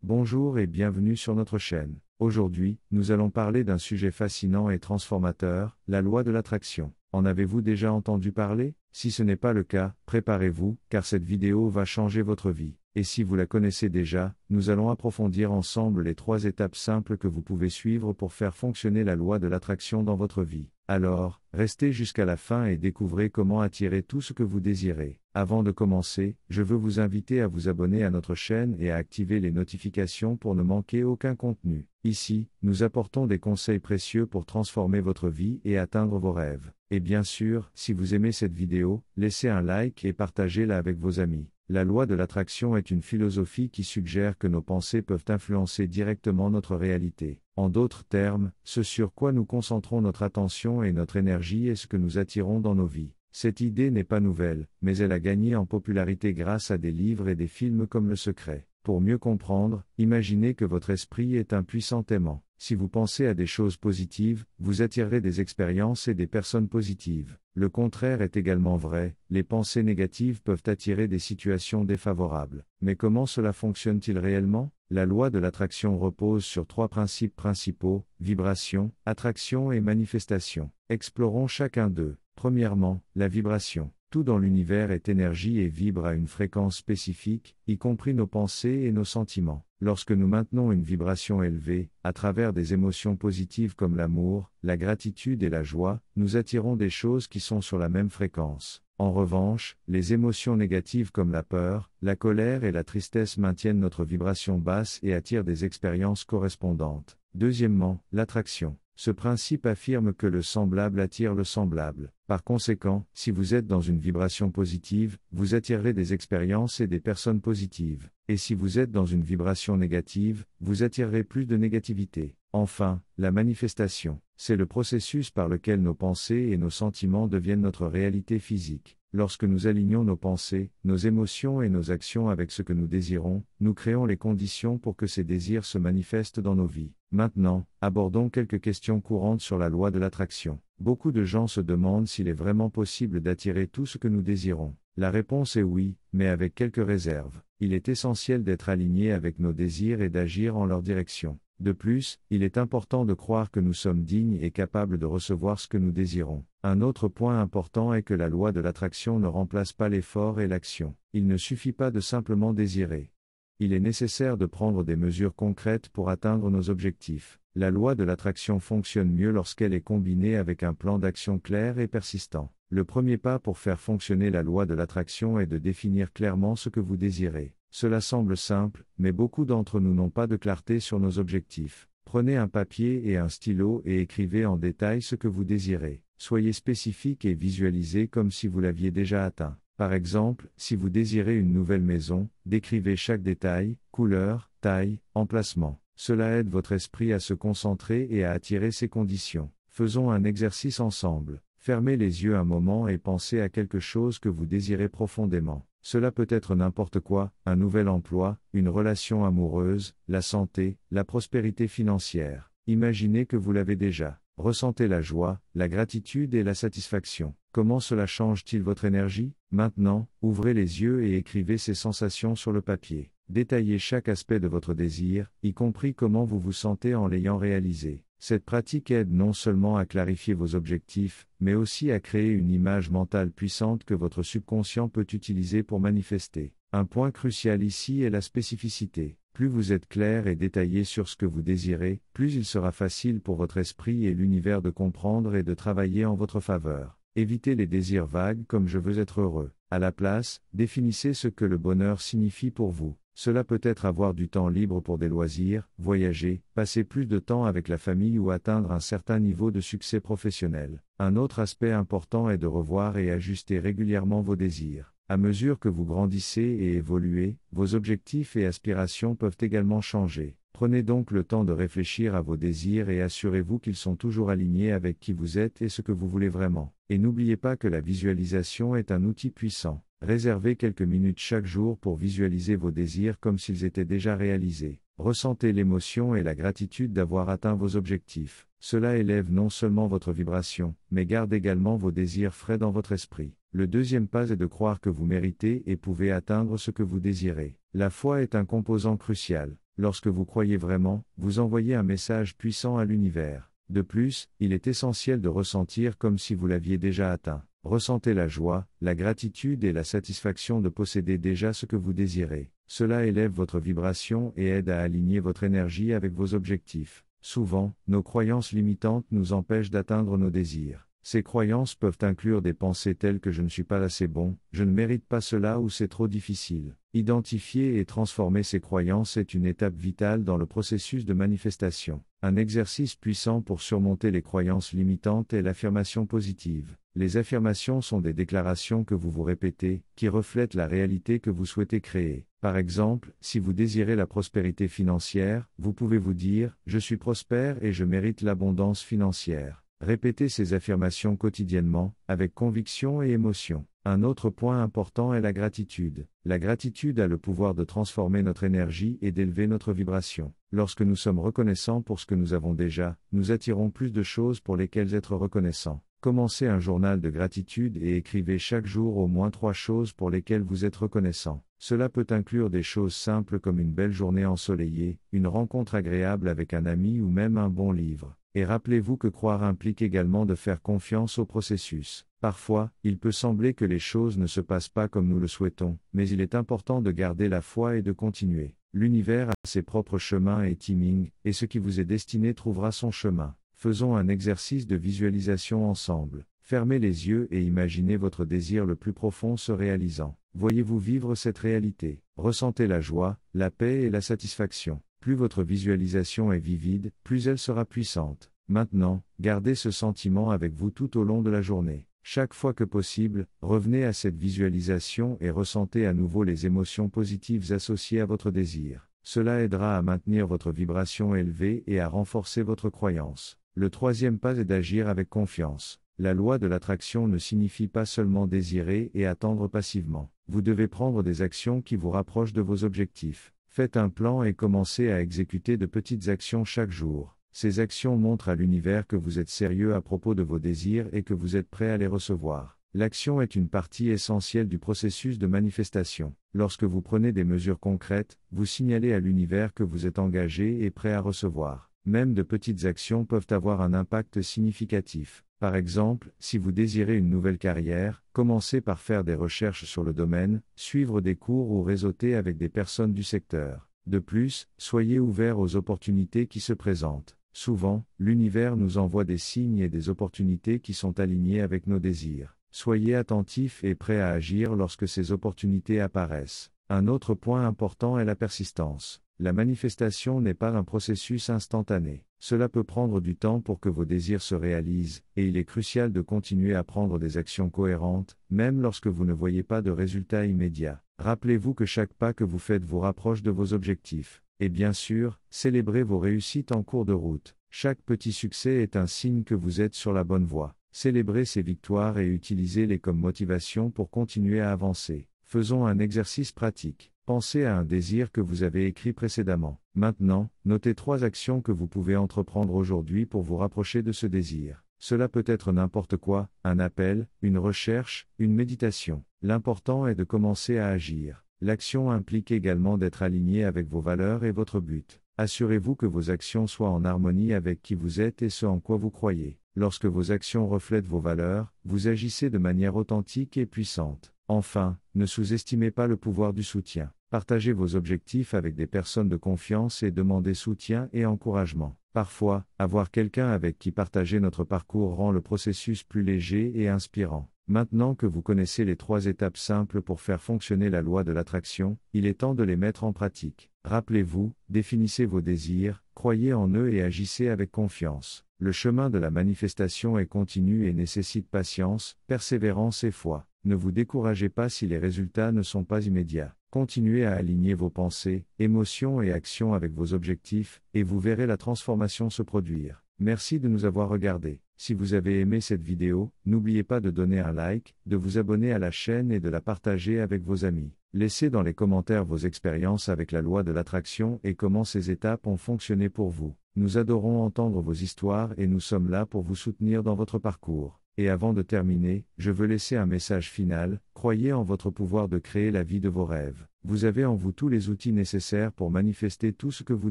Bonjour et bienvenue sur notre chaîne. Aujourd'hui, nous allons parler d'un sujet fascinant et transformateur, la loi de l'attraction. En avez-vous déjà entendu parler? Si ce n'est pas le cas, préparez-vous, car cette vidéo va changer votre vie. Et si vous la connaissez déjà, nous allons approfondir ensemble les 3 étapes simples que vous pouvez suivre pour faire fonctionner la loi de l'attraction dans votre vie. Alors, restez jusqu'à la fin et découvrez comment attirer tout ce que vous désirez. Avant de commencer, je veux vous inviter à vous abonner à notre chaîne et à activer les notifications pour ne manquer aucun contenu. Ici, nous apportons des conseils précieux pour transformer votre vie et atteindre vos rêves. Et bien sûr, si vous aimez cette vidéo, laissez un like et partagez-la avec vos amis. La loi de l'attraction est une philosophie qui suggère que nos pensées peuvent influencer directement notre réalité. En d'autres termes, ce sur quoi nous concentrons notre attention et notre énergie est ce que nous attirons dans nos vies. Cette idée n'est pas nouvelle, mais elle a gagné en popularité grâce à des livres et des films comme Le Secret. Pour mieux comprendre, imaginez que votre esprit est un puissant aimant. Si vous pensez à des choses positives, vous attirerez des expériences et des personnes positives. Le contraire est également vrai, les pensées négatives peuvent attirer des situations défavorables. Mais comment cela fonctionne-t-il réellement? La loi de l'attraction repose sur 3 principes principaux, vibration, attraction et manifestation. Explorons chacun d'eux. Premièrement, la vibration. Tout dans l'univers est énergie et vibre à une fréquence spécifique, y compris nos pensées et nos sentiments. Lorsque nous maintenons une vibration élevée, à travers des émotions positives comme l'amour, la gratitude et la joie, nous attirons des choses qui sont sur la même fréquence. En revanche, les émotions négatives comme la peur, la colère et la tristesse maintiennent notre vibration basse et attirent des expériences correspondantes. Deuxièmement, l'attraction. Ce principe affirme que le semblable attire le semblable. Par conséquent, si vous êtes dans une vibration positive, vous attirerez des expériences et des personnes positives. Et si vous êtes dans une vibration négative, vous attirerez plus de négativité. Enfin, la manifestation. C'est le processus par lequel nos pensées et nos sentiments deviennent notre réalité physique. Lorsque nous alignons nos pensées, nos émotions et nos actions avec ce que nous désirons, nous créons les conditions pour que ces désirs se manifestent dans nos vies. Maintenant, abordons quelques questions courantes sur la loi de l'attraction. Beaucoup de gens se demandent s'il est vraiment possible d'attirer tout ce que nous désirons. La réponse est oui, mais avec quelques réserves. Il est essentiel d'être aligné avec nos désirs et d'agir en leur direction. De plus, il est important de croire que nous sommes dignes et capables de recevoir ce que nous désirons. Un autre point important est que la loi de l'attraction ne remplace pas l'effort et l'action. Il ne suffit pas de simplement désirer. Il est nécessaire de prendre des mesures concrètes pour atteindre nos objectifs. La loi de l'attraction fonctionne mieux lorsqu'elle est combinée avec un plan d'action clair et persistant. Le premier pas pour faire fonctionner la loi de l'attraction est de définir clairement ce que vous désirez. Cela semble simple, mais beaucoup d'entre nous n'ont pas de clarté sur nos objectifs. Prenez un papier et un stylo et écrivez en détail ce que vous désirez. Soyez spécifique et visualisez comme si vous l'aviez déjà atteint. Par exemple, si vous désirez une nouvelle maison, décrivez chaque détail, couleur, taille, emplacement. Cela aide votre esprit à se concentrer et à attirer ces conditions. Faisons un exercice ensemble. Fermez les yeux un moment et pensez à quelque chose que vous désirez profondément. Cela peut être n'importe quoi, un nouvel emploi, une relation amoureuse, la santé, la prospérité financière. Imaginez que vous l'avez déjà. Ressentez la joie, la gratitude et la satisfaction. Comment cela change-t-il votre énergie? Maintenant, ouvrez les yeux et écrivez ces sensations sur le papier. Détaillez chaque aspect de votre désir, y compris comment vous vous sentez en l'ayant réalisé. Cette pratique aide non seulement à clarifier vos objectifs, mais aussi à créer une image mentale puissante que votre subconscient peut utiliser pour manifester. Un point crucial ici est la spécificité. Plus vous êtes clair et détaillé sur ce que vous désirez, plus il sera facile pour votre esprit et l'univers de comprendre et de travailler en votre faveur. Évitez les désirs vagues comme je veux être heureux. À la place, définissez ce que le bonheur signifie pour vous. Cela peut être avoir du temps libre pour des loisirs, voyager, passer plus de temps avec la famille ou atteindre un certain niveau de succès professionnel. Un autre aspect important est de revoir et ajuster régulièrement vos désirs. À mesure que vous grandissez et évoluez, vos objectifs et aspirations peuvent également changer. Prenez donc le temps de réfléchir à vos désirs et assurez-vous qu'ils sont toujours alignés avec qui vous êtes et ce que vous voulez vraiment. Et n'oubliez pas que la visualisation est un outil puissant. Réservez quelques minutes chaque jour pour visualiser vos désirs comme s'ils étaient déjà réalisés. Ressentez l'émotion et la gratitude d'avoir atteint vos objectifs. Cela élève non seulement votre vibration, mais garde également vos désirs frais dans votre esprit. Le deuxième pas est de croire que vous méritez et pouvez atteindre ce que vous désirez. La foi est un composant crucial. Lorsque vous croyez vraiment, vous envoyez un message puissant à l'univers. De plus, il est essentiel de ressentir comme si vous l'aviez déjà atteint. Ressentez la joie, la gratitude et la satisfaction de posséder déjà ce que vous désirez. Cela élève votre vibration et aide à aligner votre énergie avec vos objectifs. Souvent, nos croyances limitantes nous empêchent d'atteindre nos désirs. Ces croyances peuvent inclure des pensées telles que je ne suis pas assez bon, je ne mérite pas cela ou c'est trop difficile. Identifier et transformer ces croyances est une étape vitale dans le processus de manifestation. Un exercice puissant pour surmonter les croyances limitantes est l'affirmation positive. Les affirmations sont des déclarations que vous vous répétez, qui reflètent la réalité que vous souhaitez créer. Par exemple, si vous désirez la prospérité financière, vous pouvez vous dire « Je suis prospère et je mérite l'abondance financière ». Répétez ces affirmations quotidiennement, avec conviction et émotion. Un autre point important est la gratitude. La gratitude a le pouvoir de transformer notre énergie et d'élever notre vibration. Lorsque nous sommes reconnaissants pour ce que nous avons déjà, nous attirons plus de choses pour lesquelles être reconnaissants. Commencez un journal de gratitude et écrivez chaque jour au moins 3 choses pour lesquelles vous êtes reconnaissant. Cela peut inclure des choses simples comme une belle journée ensoleillée, une rencontre agréable avec un ami ou même un bon livre. Et rappelez-vous que croire implique également de faire confiance au processus. Parfois, il peut sembler que les choses ne se passent pas comme nous le souhaitons, mais il est important de garder la foi et de continuer. L'univers a ses propres chemins et timing, et ce qui vous est destiné trouvera son chemin. Faisons un exercice de visualisation ensemble. Fermez les yeux et imaginez votre désir le plus profond se réalisant. Voyez-vous vivre cette réalité. Ressentez la joie, la paix et la satisfaction. Plus votre visualisation est vivide, plus elle sera puissante. Maintenant, gardez ce sentiment avec vous tout au long de la journée. Chaque fois que possible, revenez à cette visualisation et ressentez à nouveau les émotions positives associées à votre désir. Cela aidera à maintenir votre vibration élevée et à renforcer votre croyance. Le troisième pas est d'agir avec confiance. La loi de l'attraction ne signifie pas seulement désirer et attendre passivement. Vous devez prendre des actions qui vous rapprochent de vos objectifs. Faites un plan et commencez à exécuter de petites actions chaque jour. Ces actions montrent à l'univers que vous êtes sérieux à propos de vos désirs et que vous êtes prêt à les recevoir. L'action est une partie essentielle du processus de manifestation. Lorsque vous prenez des mesures concrètes, vous signalez à l'univers que vous êtes engagé et prêt à recevoir. Même de petites actions peuvent avoir un impact significatif. Par exemple, si vous désirez une nouvelle carrière, commencez par faire des recherches sur le domaine, suivre des cours ou réseauter avec des personnes du secteur. De plus, soyez ouverts aux opportunités qui se présentent. Souvent, l'univers nous envoie des signes et des opportunités qui sont alignés avec nos désirs. Soyez attentifs et prêts à agir lorsque ces opportunités apparaissent. Un autre point important est la persistance. La manifestation n'est pas un processus instantané. Cela peut prendre du temps pour que vos désirs se réalisent, et il est crucial de continuer à prendre des actions cohérentes, même lorsque vous ne voyez pas de résultats immédiats. Rappelez-vous que chaque pas que vous faites vous rapproche de vos objectifs. Et bien sûr, célébrez vos réussites en cours de route. Chaque petit succès est un signe que vous êtes sur la bonne voie. Célébrez ces victoires et utilisez-les comme motivation pour continuer à avancer. Faisons un exercice pratique. Pensez à un désir que vous avez écrit précédemment. Maintenant, notez 3 actions que vous pouvez entreprendre aujourd'hui pour vous rapprocher de ce désir. Cela peut être n'importe quoi, un appel, une recherche, une méditation. L'important est de commencer à agir. L'action implique également d'être aligné avec vos valeurs et votre but. Assurez-vous que vos actions soient en harmonie avec qui vous êtes et ce en quoi vous croyez. Lorsque vos actions reflètent vos valeurs, vous agissez de manière authentique et puissante. Enfin, ne sous-estimez pas le pouvoir du soutien. Partagez vos objectifs avec des personnes de confiance et demandez soutien et encouragement. Parfois, avoir quelqu'un avec qui partager notre parcours rend le processus plus léger et inspirant. Maintenant que vous connaissez les 3 étapes simples pour faire fonctionner la loi de l'attraction, il est temps de les mettre en pratique. Rappelez-vous, définissez vos désirs, croyez en eux et agissez avec confiance. Le chemin de la manifestation est continu et nécessite patience, persévérance et foi. Ne vous découragez pas si les résultats ne sont pas immédiats. Continuez à aligner vos pensées, émotions et actions avec vos objectifs, et vous verrez la transformation se produire. Merci de nous avoir regardés. Si vous avez aimé cette vidéo, n'oubliez pas de donner un like, de vous abonner à la chaîne et de la partager avec vos amis. Laissez dans les commentaires vos expériences avec la loi de l'attraction et comment ces étapes ont fonctionné pour vous. Nous adorons entendre vos histoires et nous sommes là pour vous soutenir dans votre parcours. Et avant de terminer, je veux laisser un message final: croyez en votre pouvoir de créer la vie de vos rêves. Vous avez en vous tous les outils nécessaires pour manifester tout ce que vous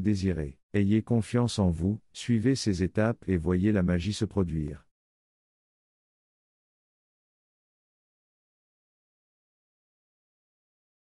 désirez. Ayez confiance en vous, suivez ces étapes et voyez la magie se produire.